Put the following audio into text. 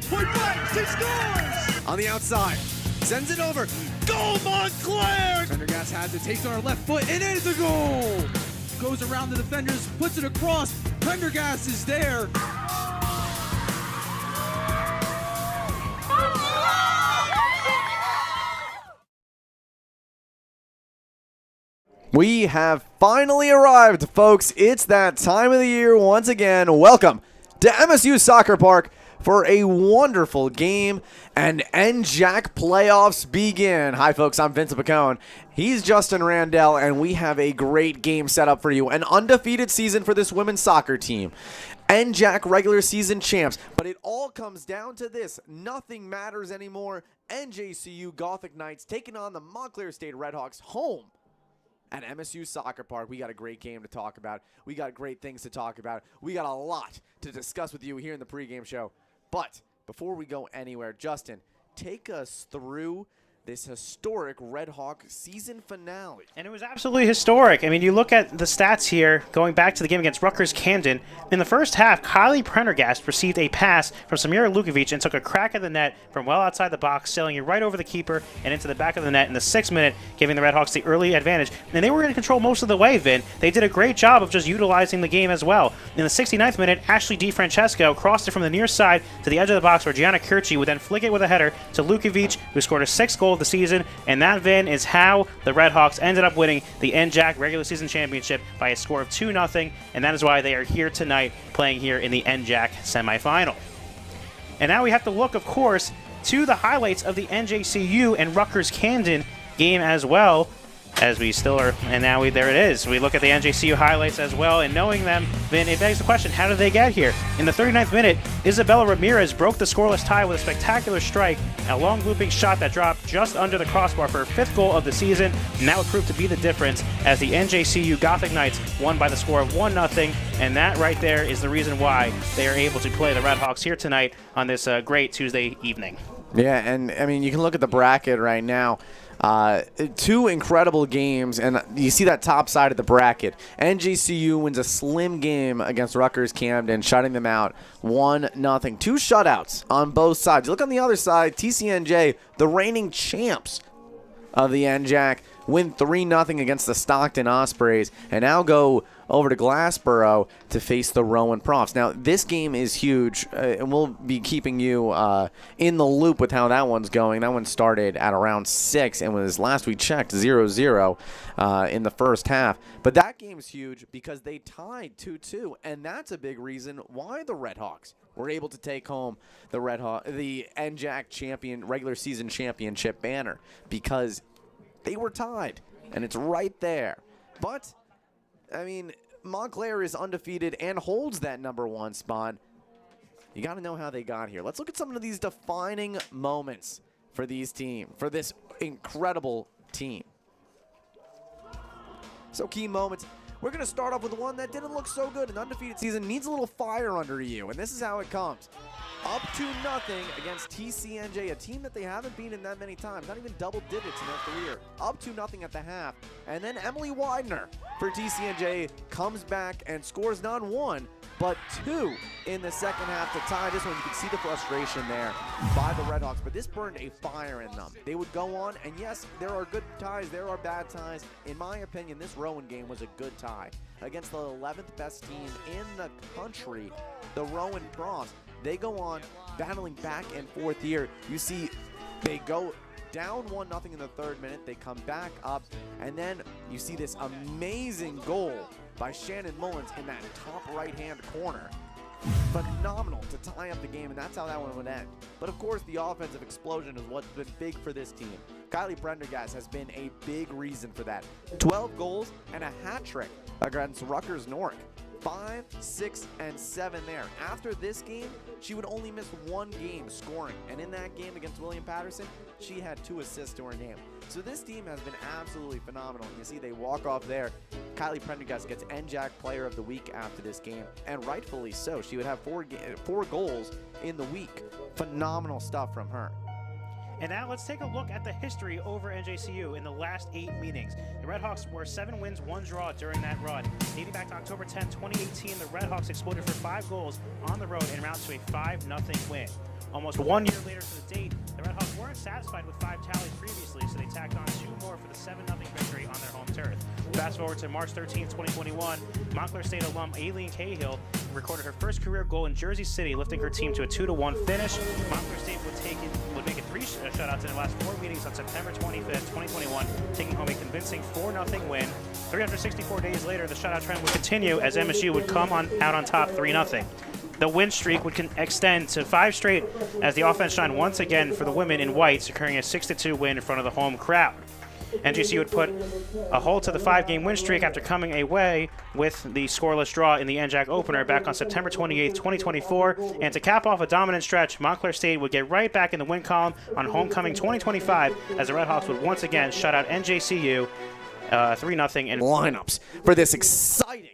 Point blank, she scores! On the outside, sends it over. Goal, Montclair! Prendergast has it, takes on her left foot, and it is a goal! Goes around the defenders, puts it across. Prendergast is there. We have finally arrived, folks. It's that time of the year once again. Welcome to MSU Soccer Park for a wonderful game, and NJAC playoffs begin. Hi, folks. I'm Vincent Pacone. He's Justin Randell, and we have a great game set up for you. An undefeated season for this women's soccer team. NJAC regular season champs, but it all comes down to this. Nothing matters anymore. NJCU Gothic Knights taking on the Montclair State Redhawks home at MSU Soccer Park. We got a great game to talk about. We got great things to talk about. We got a lot to discuss with you here in the pregame show. But before we go anywhere, Justin, take us through this historic Red Hawk season finale. And it was absolutely historic. I mean, you look at the stats here, going back to the game against Rutgers Camden. In the first half, Kylie Prendergast received a pass from Samira Lukovic and took a crack at the net from well outside the box, sailing it right over the keeper and into the back of the net in the 6th minute, giving the Redhawks the early advantage. And they were in control most of the way, Vin. They did a great job of just utilizing the game as well. In the 69th minute, Ashley DiFrancesco crossed it from the near side to the edge of the box, where Gianna Kirchi would then flick it with a header to Lukovic, who scored a 6th goal of the season. And that, Vin, is how the Redhawks ended up winning the NJAC regular season championship by a score of 2-0, and that is why they are here tonight playing here in the NJAC semifinal. And now we have to look, of course, to the highlights of the NJCU and Rutgers Camden game as well, as we still are, and now there it is. We look at the NJCU highlights as well, and knowing them, then it begs the question, how did they get here? In the 39th minute, Isabella Ramirez broke the scoreless tie with a spectacular strike, a long looping shot that dropped just under the crossbar for her 5th goal of the season, and that would prove to be the difference as the NJCU Gothic Knights won by the score of 1-0, and that right there is the reason why they are able to play the Redhawks here tonight on this great Tuesday evening. Yeah, and I mean, you can look at the bracket right now. 2 incredible games, and you see that top side of the bracket. NJCU wins a slim game against Rutgers Camden, shutting them out 1-0. 2 shutouts on both sides. You look on the other side, TCNJ, the reigning champs of the NJAC, win 3-0 against the Stockton Ospreys, and now go over to Glassboro to face the Rowan Profs. Now, this game is huge, and we'll be keeping you in the loop with how that one's going. That one started at around 6 and was, last we checked, 0-0 in the first half. But that game's huge because they tied 2-2, and that's a big reason why the Redhawks were able to take home the NJAC regular season championship banner, because they were tied, and it's right there. But I mean, Montclair is undefeated and holds that #1 spot. You got to know how they got here. Let's look at some of these defining moments for this incredible team. So, key moments. We're going to start off with the one that didn't look so good. An undefeated season needs a little fire under you, and this is how it comes. Up 2-0 against TCNJ, a team that they haven't beaten that many times, not even double digits in their career. Up 2-0 at the half, and then Emily Widener for TCNJ comes back and scores not 1, but 2 in the second half to tie this one. You can see the frustration there by the Redhawks, but this burned a fire in them. They would go on, and yes, there are good ties, there are bad ties. In my opinion, this Rowan game was a good tie against the 11th best team in the country, the Rowan Profs. They go on battling back and forth here. You see they go down 1-0 in the 3rd minute. They come back up, and then you see this amazing goal by Shannon Mullins in that top right-hand corner. Phenomenal to tie up the game, and that's how that one would end. But of course, the offensive explosion is what's been big for this team. Kylie Prendergast has been a big reason for that. 12 goals and a hat trick against Rutgers North. 5, 6, and 7 there. After this game, she would only miss 1 game scoring, and in that game against William Patterson, she had 2 assists to her name. So this team has been absolutely phenomenal. You see they walk off there. Kylie Prendergast gets NJAC Player of the Week after this game, and rightfully so. She would have 4 goals in the week. Phenomenal stuff from her. And now let's take a look at the history over NJCU in the last 8 meetings. The Redhawks were 7 wins, 1 draw during that run. Dating back to October 10, 2018, the Redhawks exploded for 5 goals on the road and amounts to a 5-0 win. Almost 1 year later to the date, the Red Hawks weren't satisfied with 5 tallies previously, so they tacked on 2 more for the 7-0 victory on their home turf. Fast forward to March 13, 2021, Montclair State alum Aileen Cahill recorded her first career goal in Jersey City, lifting her team to a 2-1 finish. Montclair State would make it 3 shutouts in the last 4 meetings on September 25th, 2021, taking home a convincing 4-0 win. 364 days later, the shutout trend would continue as MSU would come out on top 3-0. The win streak would extend to 5 straight as the offense shined once again for the women in white, securing a 6-2 win in front of the home crowd. NJC would put a halt to the 5-game win streak after coming away with the scoreless draw in the NJAC opener back on September 28, 2024. And to cap off a dominant stretch, Montclair State would get right back in the win column on homecoming 2025 as the Red Hawks would once again shut out NJCU 3-0 in lineups for this exciting